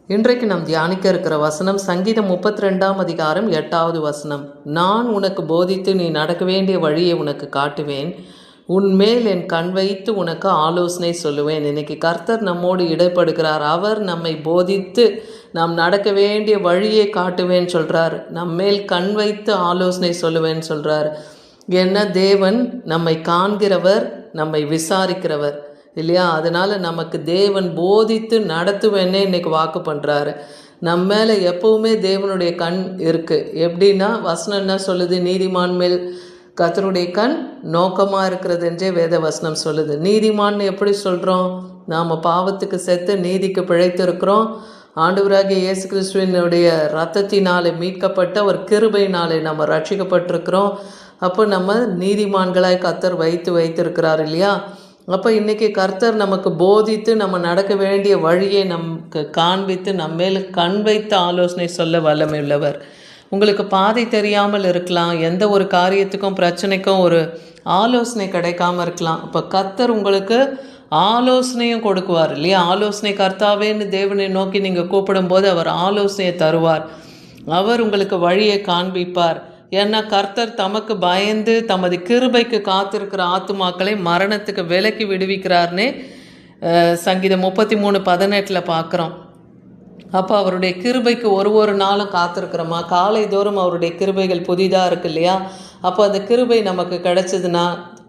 இன்றைக்கு நாம் தியானிக்க இருக்கிற வசனம் சங்கீதம் 32ஆம் அதிகாரம் 8வது வசனம். நான் உனக்கு போதித்து நீ நடக்க வேண்டிய வழியை உனக்கு காட்டுவேன், உன்மேல் என் கண் வைத்து உனக்கு ஆலோசனை சொல்லுவேன். இன்னைக்கு கர்த்தர் நம்மோடு இடைப்படுகிறார். அவர் நம்மை போதித்து நாம் நடக்க வேண்டிய வழியை காட்டுவேன் சொல்கிறார். நம்மேல் கண் வைத்து ஆலோசனை சொல்லுவேன் சொல்கிறார். என்ன தேவன் நம்மை காண்கிறவர், நம்மை விசாரிக்கிறவர் இல்லையா? அதனால் நமக்கு தேவன் போதித்து நடத்துவேன்னே இன்றைக்கி வாக்கு பண்ணுறாரு. நம்ம மேலே எப்போவுமே தேவனுடைய கண் இருக்குது. எப்படின்னா வசனம் என்ன சொல்லுது? நீதிமான் மேல் கர்த்தருடைய கண் நோக்கமாக இருக்கிறது என்றே வேத வசனம் சொல்லுது. நீதிமான் எப்படி சொல்கிறோம்? நாம் பாவத்துக்கு செத்து நீதிக்கு பிழைத்திருக்கிறோம். ஆண்டவராகிய இயேசு கிறிஸ்துவினுடைய இரத்தத்தினாலே மீட்கப்பட்ட ஒரு கிருபையினாலே நம்ம ரட்சிக்கப்பட்டிருக்கிறோம். அப்போ நம்ம நீதிமான்களாய் கர்த்தர் வைத்திருக்கிறார் இல்லையா? அப்போ இன்றைக்கி கர்த்தர் நமக்கு போதித்து நம்ம நடக்க வேண்டிய வழியை நமக்கு காண்பித்து நம்ம மேல் கண் வைத்து ஆலோசனை சொல்ல வல்லமை உள்ளவர். உங்களுக்கு பாதை தெரியாமல் இருக்கலாம், எந்த ஒரு காரியத்துக்கும் பிரச்சனைக்கும் ஒரு ஆலோசனை கிடைக்காம இருக்கலாம். இப்போ கர்த்தர் உங்களுக்கு ஆலோசனையும் கொடுக்குவார் இல்லையா? ஆலோசனை கர்த்தாவேன்னு தேவனை நோக்கி நீங்கள் கூப்பிடும்போது அவர் ஆலோசனையை தருவார். அவர் உங்களுக்கு வழியை காண்பிப்பார். ஏன்னா கர்த்தர் தமக்கு பயந்து தமது கிருபைக்கு காத்திருக்கிற ஆத்துமாக்களை மரணத்துக்கு விலக்கி விடுவிக்கிறார்னே சங்கீதம் 33:18 பார்க்குறோம். அப்போ அவருடைய கிருபைக்கு ஒரு நாளும் காத்திருக்கிறோமா? காலை தோறும் அவருடைய கிருபைகள் புதிதாக இருக்கு இல்லையா? அப்போ அந்த கிருபை நமக்கு கிடைச்சதுன்னா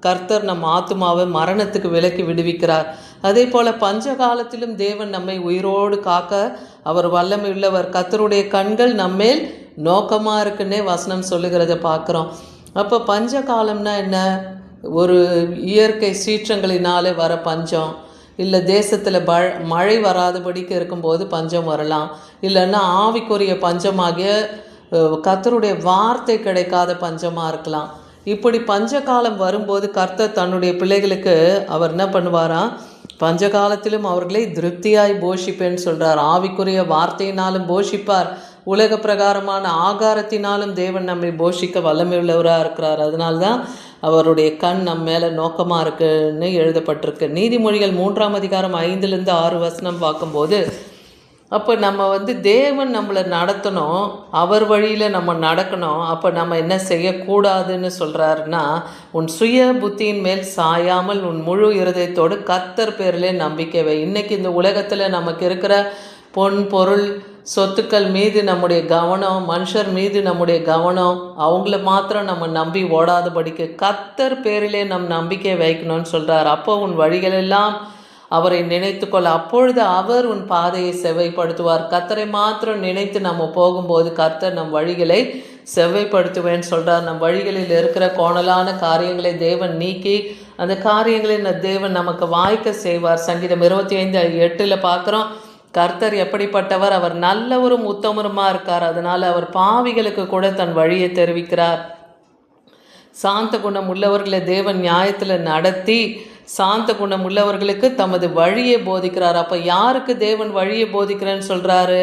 கர்த்தர் நம்ம ஆத்துமாவை மரணத்துக்கு விலக்கி விடுவிக்கிறார். அதே போல் பஞ்ச காலத்திலும் தேவன் நம்மை உயிரோடு காக்க அவர் வல்லமை உள்ளவர். கர்த்தருடைய கண்கள் நம்மேல் நோக்கமாக இருக்குன்னே வசனம் சொல்லுகிறத பார்க்குறோம். அப்போ பஞ்ச காலம்னா என்ன? ஒரு இயற்கை சீற்றங்களினாலே வர பஞ்சம், இல்லை தேசத்தில் மழை வராதபடிக்கு இருக்கும்போது பஞ்சம் வரலாம், இல்லைன்னா ஆவிக்குரிய பஞ்சமாகிய கர்த்தருடைய வார்த்தை கிடைக்காத பஞ்சமாக இருக்கலாம். இப்படி பஞ்சகாலம் வரும்போது கர்த்தர் தன்னுடைய பிள்ளைகளுக்கு அவர் என்ன பண்ணுவாராம்? பஞ்சகாலத்திலும் அவர்களை திருப்தியாய் போஷிப்பேன்னு சொல்கிறார். ஆவிக்குரிய வார்த்தையினாலும் போஷிப்பார், உலக பிரகாரமான ஆகாரத்தினாலும் தேவன் நம்மை போஷிக்க வல்லமை உள்ளவராக இருக்கிறார். அதனால்தான் அவருடைய கண் நம்ம மேலே நோக்கமாக இருக்குன்னு எழுதப்பட்டிருக்கு. நீதிமொழிகள் 3ஆம் அதிகாரம் 5-6 வசனம் பார்க்கும்போது அப்போ நம்ம தேவன் நம்மளை நடத்தணும், அவர் வழியில் நம்ம நடக்கணும். அப்போ நம்ம என்ன செய்யக்கூடாதுன்னு சொல்கிறாருன்னா, உன் சுய புத்தியின் மேல் சாயாமல் உன் முழு இருதயத்தோடு கர்த்தர் பேரிலே நம்பிக்கை வை. இன்றைக்கி இந்த உலகத்தில் நமக்கு இருக்கிற பொன் பொருள் சொத்துக்கள் மீது நம்முடைய கவனம், மனுஷர் மீது நம்முடைய கவனம், அவங்கள மாத்திரம் நம்ம நம்பி ஓடாதபடிக்கு கர்த்தர் பேரிலே நம் நம்பிக்கை வைக்கணும்னு சொல்கிறார். அப்போ உன் வழிகளெல்லாம் அவரை நினைத்துக்கொள்ள, அப்பொழுது அவர் உன் பாதையை செவ்வைப்படுத்துவார். கர்த்தரை மாத்திரம் நினைத்து நம்ம போகும்போது கர்த்தர் நம் வழிகளை செவ்வைப்படுத்துவேன்னு சொல்கிறார். நம் வழிகளில் இருக்கிற கோணலான காரியங்களை தேவன் நீக்கி அந்த காரியங்களை தேவன் நமக்கு வாய்க்க செய்வார். சங்கீதம் 25:8 பார்க்குறோம். கர்த்தர் எப்படிப்பட்டவர்? அவர் நல்லவரும் உத்தமருமாக இருக்கார். அதனால் அவர் பாவிகளுக்கு கூட தன் வழியை தெரிவிக்கிறார். சாந்த குணம் உள்ளவர்களை தேவன் நியாயத்தில் நடத்தி சாந்த குணம் உள்ளவர்களுக்கு தமது வழியை போதிக்கிறார். அப்போ யாருக்கு தேவன் வழியை போதிக்கிறேன்னு சொல்கிறாரு?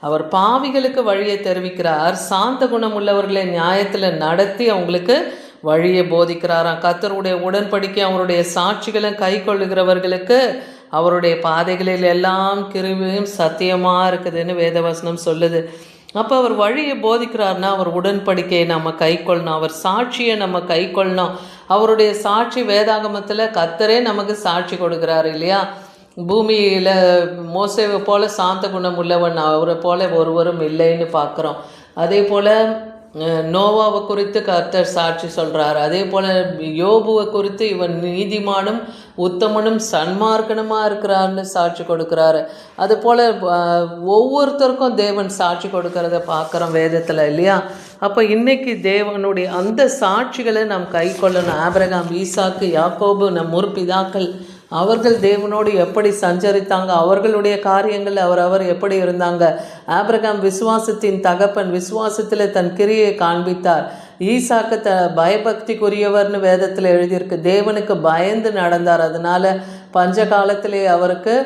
அவர் பாவிகளுக்கு வழியை தெரிவிக்கிறார். சாந்த குணம் உள்ளவர்களை நியாயத்தில் நடத்தி அவங்களுக்கு வழியை போதிக்கிறாராம். கர்த்தருடைய உடன்படிக்கை அவருடைய சாட்சிகளை கை கொள்ளுகிறவர்களுக்கு அவருடைய பாதைகளில் எல்லாம் கிருபையும் சத்தியமாக இருக்குதுன்னு வேதவசனம் சொல்லுது. அப்போ அவர் வழியை போதிக்கிறார்னா அவர் உடன்படிக்கையை நம்ம கை கொள்ளணும், அவர் சாட்சியை நம்ம கை கொள்ளணும். அவருடைய சாட்சி வேதாகமத்தில் கர்த்தரே நமக்கு சாட்சி கொடுக்குறாரு இல்லையா? பூமியில் மோசேவை போல சாந்த குணம் உள்ளவன் அவரை போல ஒருவரும் இல்லைன்னு பார்க்குறோம். அதே போல் நோவாவை குறித்து கர்த்தர் சாட்சி சொல்கிறார். அதே போல் யோபுவை குறித்து இவன் நீதிமானும் உத்தமனும் சன்மார்க்கனுமாக இருக்கிறான்னு சாட்சி கொடுக்குறாரு. அதுபோல் ஒவ்வொருத்தருக்கும் தேவன் சாட்சி கொடுக்கறத பார்க்குறோம் வேதத்தில் இல்லையா? அப்போ இன்றைக்கி தேவனுடைய அந்த சாட்சிகளை நாம் கை கொள்ளணும். ஆபிரகாம், ஈசாக்கு, யாக்கோபு, நம் முற்பிதாக்கள் அவர்கள் தேவனோடு எப்படி சஞ்சரித்தாங்க, அவர்களுடைய காரியங்கள் அவர் எப்படி இருந்தாங்க. ஆபிரகாம் விசுவாசத்தின் தகப்பன், விசுவாசத்தில் தன் கிரியை காண்பித்தார். ஈசாக்கு பயபக்திக்குரியவர்னு வேதத்தில் எழுதியிருக்கு. தேவனுக்கு பயந்து நடந்தார். அதனால் பஞ்ச காலத்திலே அவருக்கு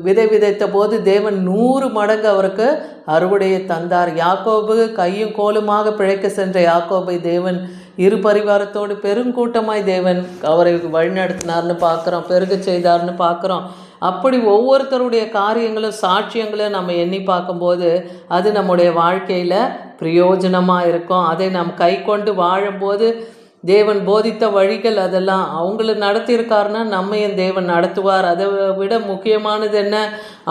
விதை விதைத்த போது தேவன் 100 மடங்கு அவருக்கு அறுவடையை தந்தார். யாக்கோபு கையும் கோலுமாக பிழைக்க சென்ற யாக்கோபை தேவன் இரு பரிவாரத்தோடு பெருங்கூட்டமாய் தேவன் அவரை வழிநடத்தினார்னு பார்க்குறோம், பெருக செய்தார்னு பார்க்குறோம். அப்படி ஒவ்வொருத்தருடைய காரியங்களும் சாட்சியங்களும் நம்ம எண்ணி பார்க்கும்போது அது நம்முடைய வாழ்க்கையில் பிரயோஜனமாக இருக்கும். அதை நாம் கை கொண்டு வாழும்போது தேவன் போதித்த வழிகள் அதெல்லாம் அவங்கள நடத்தியிருக்காருன்னா நம்மையும் தேவன் நடத்துவார். அதை விட முக்கியமானது என்ன,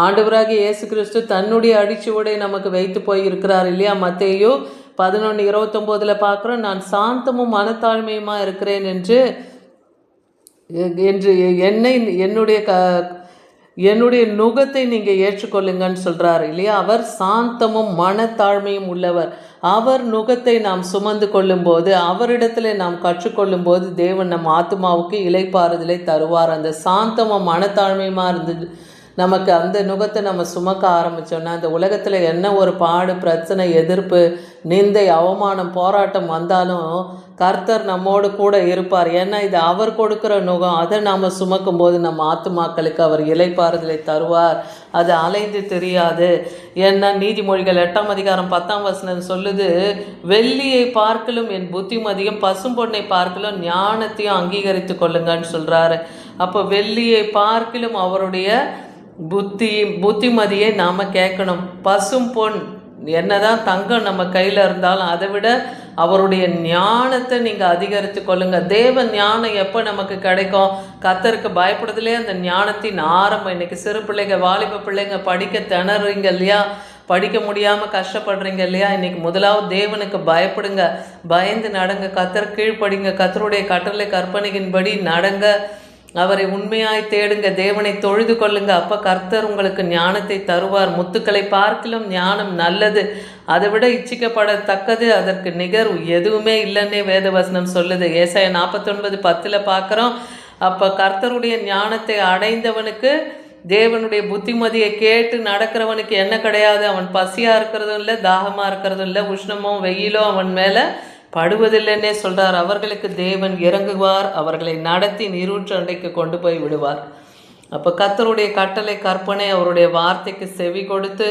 ஆண்டவராகிய இயேசு கிறிஸ்து தன்னுடைய அடிச்சுவடை நமக்கு வைத்து போயிருக்கிறார் இல்லையா? மத்தேயு 11:29 பார்க்குறோம், நான் சாந்தமும் மனத்தாழ்மையுமா இருக்கிறேன் என்று என்னை என்னுடைய நுகத்தை நீங்கள் ஏற்றுக்கொள்ளுங்கன்னு சொல்கிறாரு இல்லையா? அவர் சாந்தமும் மனத்தாழ்மையும் உள்ளவர். அவர் நுகத்தை நாம் சுமந்து கொள்ளும்போது, அவரிடத்தில் நாம் கற்றுக்கொள்ளும்போது தேவன் நம் ஆத்மாவுக்கு இளைப்பாறுதலை தருவார். அந்த சாந்தமும் மனத்தாழ்மையுமா இருந்தது நமக்கு அந்த நுகத்தை நம்ம சுமக்க ஆரம்பித்தோன்னா அந்த உலகத்தில் என்ன ஒரு பாடு, பிரச்சனை, எதிர்ப்பு, நிந்தை, அவமானம், போராட்டம் வந்தாலும் கர்த்தர் நம்மோடு கூட இருப்பார். ஏன்னா இது அவர் கொடுக்குற நுகம். அதை நாம் சுமக்கும் போது நம்ம ஆத்துமாக்களுக்கு அவர் இளைப்பாறுதலை தருவார். அது அலைந்து தெரியாது. ஏன்னா நீதிமொழிகள் 8:10 சொல்லுது, வெள்ளியை பார்க்கலும் என் புத்திமதியும் பசும்பொன்னை பார்க்கலும் ஞானத்தையும் அங்கீகரித்து கொள்ளுங்கன்னு சொல்கிறாரு. அப்போ வெள்ளியை பார்க்கலும் அவருடைய புத்திமதியை நாம் கேட்கணும். பசும் பொன் என்னதான் தங்கம் நம்ம கையில் இருந்தாலும் அதை விட அவருடைய ஞானத்தை நீங்கள் அதிகரித்து கொள்ளுங்க. தேவ ஞானம் எப்போ நமக்கு கிடைக்கும்? கர்த்தருக்கு பயப்படுறதுலே அந்த ஞானத்தின் ஆரம்பம். இன்னைக்கு சிறு பிள்ளைங்க, வாலிப பிள்ளைங்க படிக்க திணறீங்க இல்லையா? படிக்க முடியாமல் கஷ்டப்படுறீங்க இல்லையா? இன்னைக்கு முதலாவது தேவனுக்கு பயப்படுங்க, பயந்து நடங்க, கர்த்தர் கீழ்ப்படிங்க, கர்த்தருடைய கட்டளை கற்பனையின்படி நடங்க, அவரை உண்மையாய் தேடுங்க, தேவனை தொழுது கொள்ளுங்க. அப்போ கர்த்தர் உங்களுக்கு ஞானத்தை தருவார். முத்துக்களை பார்க்கலும் ஞானம் நல்லது, அதை விட இச்சிக்கப்படத்தக்கது அதற்கு நிகர் எதுவுமே இல்லைன்னே வேதவசனம் சொல்லுது. ஏசாயா 49:10 பார்க்குறோம். அப்போ கர்த்தருடைய ஞானத்தை அடைந்தவனுக்கு, தேவனுடைய புத்திமதியை கேட்டு நடக்கிறவனுக்கு என்ன கிடையாது? அவன் பசியாக இருக்கிறதும் இல்லை, தாகமாக இருக்கிறதும் இல்லை, உஷ்ணமோ வெயிலோ அவன் மேலே படுவதில்லைன்னே சொல்கிறார். அவர்களுக்கு தேவன் இறங்குவார், அவர்களை நடத்தி நீரூற்று அண்டைக்கு கொண்டு போய் விடுவார். அப்போ கர்த்தருடைய கட்டளை கற்பனை, அவருடைய வார்த்தைக்கு செவி கொடுத்து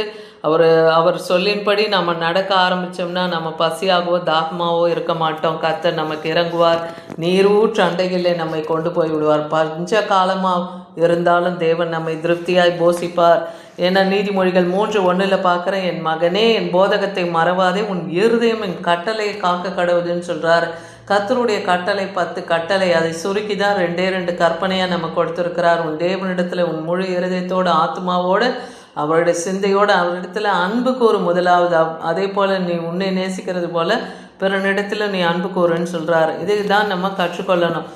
அவர் சொல்லின்படி நம்ம நடக்க ஆரம்பித்தோம்னா நம்ம பசியாகவோ தாகமாகவோ இருக்க மாட்டோம். கர்த்தர் நமக்கு இறங்குவார், நீரூற்று அண்டைகளிலே நம்மை கொண்டு போய் விடுவார். பஞ்ச காலமாக இருந்தாலும் தேவன் நம்மை திருப்தியாய் போஷிப்பார். ஏன்னா நீதிமொழிகள் 3:1 பார்க்குறேன், என் மகனே என் போதகத்தை மறவாதே, உன் இருதயம் என் கட்டளையை காக்க கடவுதுன்னு சொல்கிறார். கர்த்தருடைய கட்டளை 10 கட்டளை, அதை சுருக்கி தான் 2 கற்பனையாக நம்ம கொடுத்துருக்கிறார். உன் தேவனிடத்தில் உன் முழு இருதயத்தோடு ஆத்மாவோடு அவருடைய சிந்தையோடு அவரிடத்துல அன்பு கூறு முதலாவது. அதே போல் நீ உன்னை நேசிக்கிறது போல் பிறனிடத்தில் நீ அன்பு கூறுன்னு சொல்கிறார். இதுதான் நம்ம கற்றுக்கொள்ளணும்.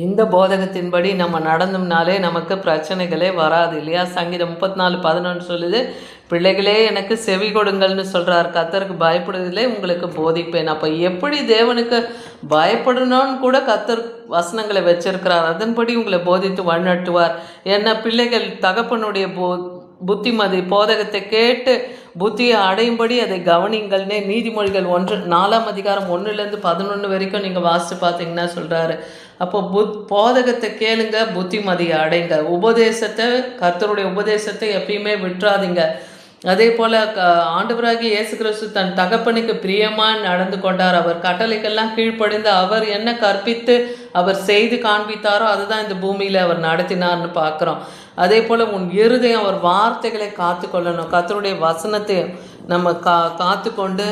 இந்த போதகத்தின்படி நம்ம நடந்தோம்னாலே நமக்கு பிரச்சனைகளே வராது இல்லையா? சங்கீதம் 34:11 சொல்லுது, பிள்ளைகளே எனக்கு செவி கொடுங்கள்னு சொல்கிறார். கர்த்தருக்கு பயப்படுவதிலே உங்களுக்கு போதிப்பேன். அப்போ எப்படி தேவனுக்கு பயப்படணும்னு கூட கர்த்தர் வசனங்களை வச்சிருக்கிறார். அதன்படி உங்களை போதித்து வழிநட்டுவார். ஏன்னா பிள்ளைகள் தகப்பனுடைய புத்திமதி போதகத்தை கேட்டு புத்தியை அடையும்படி அதை கவனிங்கள்னே நீதிமொழிகள் 4:1-11 வரைக்கும் நீங்கள் வாசித்து பார்த்தீங்கன்னா சொல்கிறாரு. அப்போ போதகத்தை கேளுங்க, புத்திமதியை அடைங்க. உபதேசத்தை, கர்த்தருடைய உபதேசத்தை எப்பயுமே விட்டுறாதீங்க. அதே போல் ஆண்டவராகிய இயேசு கிறிஸ்து தன் தகப்பனுக்கு பிரியமாக நடந்து கொண்டார். அவர் கட்டளைக்கெல்லாம் கீழ்ப்படிந்து அவர் என்ன கற்பித்து அவர் செய்து காண்பித்தாரோ அதுதான் இந்த பூமியில் அவர் நடத்தினார்னு பார்க்குறோம். அதே போல் உன் இருதயம் அவர் வார்த்தைகளை காத்து கொள்ளணும். கர்த்தருடைய வசனத்தை நம்ம காத்து கொண்டு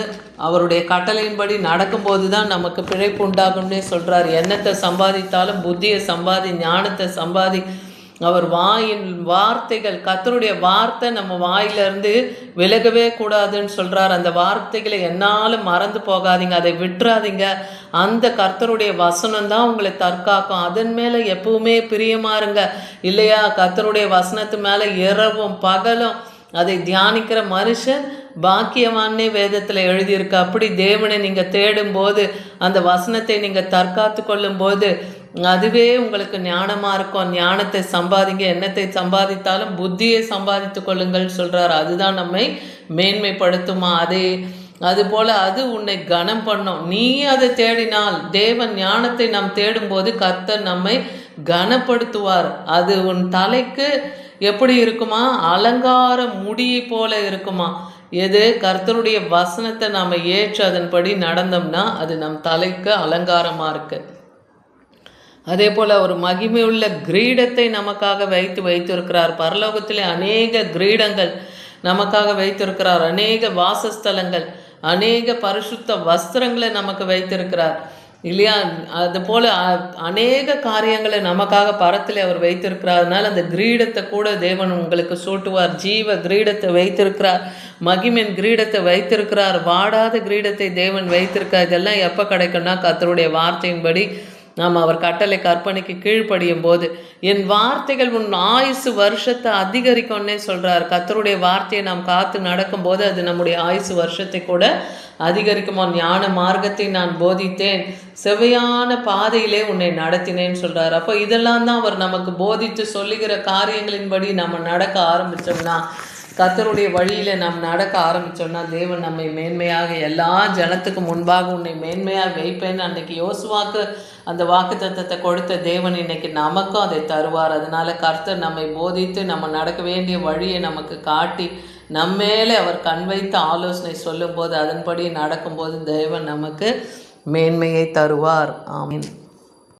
அவருடைய கட்டளையின்படி நடக்கும்போது தான் நமக்கு பிழைப்பு உண்டாகும்னே சொல்கிறார். எண்ணத்தை சம்பாதித்தாலும் புத்தியை சம்பாதி, ஞானத்தை சம்பாதி. அவர் வாயின் வார்த்தைகள், கர்த்தருடைய வார்த்தை நம்ம வாயிலிருந்து விலகவே கூடாதுன்னு சொல்கிறார். அந்த வார்த்தைகளை என்னாலும் மறந்து போகாதீங்க, அதை விட்டுறாதீங்க. அந்த கர்த்தருடைய வசனம் தான் உங்களை தற்காக்கும். அதன் மேலே எப்பவுமே பிரியமா இருங்க இல்லையா? கர்த்தருடைய வசனத்து மேலே இரவும் பகலும் அதை தியானிக்கிற மனுஷன் பாக்கியவானே வேதத்தில் எழுதியிருக்கு. அப்படி தேவனை நீங்கள் தேடும்போது, அந்த வசனத்தை நீங்கள் தற்காத்து கொள்ளும்போது அதுவே உங்களுக்கு ஞானமாக இருக்கும். ஞானத்தை சம்பாதிங்க, எண்ணத்தை சம்பாதித்தாலும் புத்தியை சம்பாதித்து கொள்ளுங்கள் சொல்கிறார். அதுதான் நம்மை மேன்மைப்படுத்துமா. அதுபோல் அது உன்னை கனம் பண்ணும். நீ அதை தேடினால், தேவன் ஞானத்தை நாம் தேடும்போது கர்த்தர் நம்மை கனப்படுத்துவார். அது உன் தலைக்கு எப்படி இருக்குமா? அலங்கார முடியை போல இருக்குமா? எது? கர்த்தருடைய வசனத்தை நாம் ஏற்று அதன்படி நடந்தோம்னா அது நம் தலைக்கு அலங்காரமாக இருக்குது. அதே போல் ஒரு மகிமையுள்ள கிரீடத்தை நமக்காக வைத்திருக்கிறார். பரலோகத்திலே அநேக கிரீடங்கள் நமக்காக வைத்திருக்கிறார். அநேக வாசஸ்தலங்கள், அநேக பரிசுத்த வஸ்திரங்களை நமக்கு வைத்திருக்கிறார் இல்லையா? அது போல் அநேக காரியங்களை நமக்காக பரத்தில் அவர் வைத்திருக்கிறார். அதனால் அந்த கிரீடத்தை கூட தேவன் உங்களுக்கு சூட்டுவார். ஜீவ கிரீடத்தை வைத்திருக்கிறார், மகிமின் கிரீடத்தை வைத்திருக்கிறார், வாடாத கிரீடத்தை தேவன் வைத்திருக்கிறார். இதெல்லாம் எப்போ கிடைக்கும்னா கர்த்தருடைய வார்த்தையின்படி நாம் அவர் கட்டளை கற்பனைக்கு கீழ்ப்படியும் போது. என் வார்த்தைகள் உன் ஆயுசு வருஷத்தை அதிகரிக்கும்னே சொல்கிறார். கர்த்தருடைய வார்த்தையை நாம் காத்து நடக்கும்போது அது நம்முடைய ஆயுசு வருஷத்தை கூட அதிகரிக்குமா. ஞான மார்க்கத்தை நான் போதித்தேன், செவ்வையான பாதையிலே உன்னை நடத்தினேன்னு சொல்கிறார். அப்போ இதெல்லாம் தான் அவர் நமக்கு போதித்து சொல்லுகிற காரியங்களின்படி நம்ம நடக்க ஆரம்பித்தோம்னா, கர்த்தருடைய வழியில் நாம் நடக்க ஆரம்பித்தோம்னா, தேவன் நம்மை மேன்மையாக எல்லா ஜனத்துக்கு முன்பாக உன்னை மேன்மையாக வைப்பேன்னு அன்னைக்கு யோசுவாக்கு அந்த வாக்கு தத்தத்தை கொடுத்த தேவன் இன்னைக்கு நமக்கும் அதை தருவார். அதனால கர்த்தர் நம்மை போதித்து நம்ம நடக்க வேண்டிய வழியை நமக்கு காட்டி நம்மேலே அவர் கண் வைத்து ஆலோசனை சொல்லும்போது அதன்படி நடக்கும்போது தேவன் நமக்கு மேன்மையை தருவார். ஆமீன்.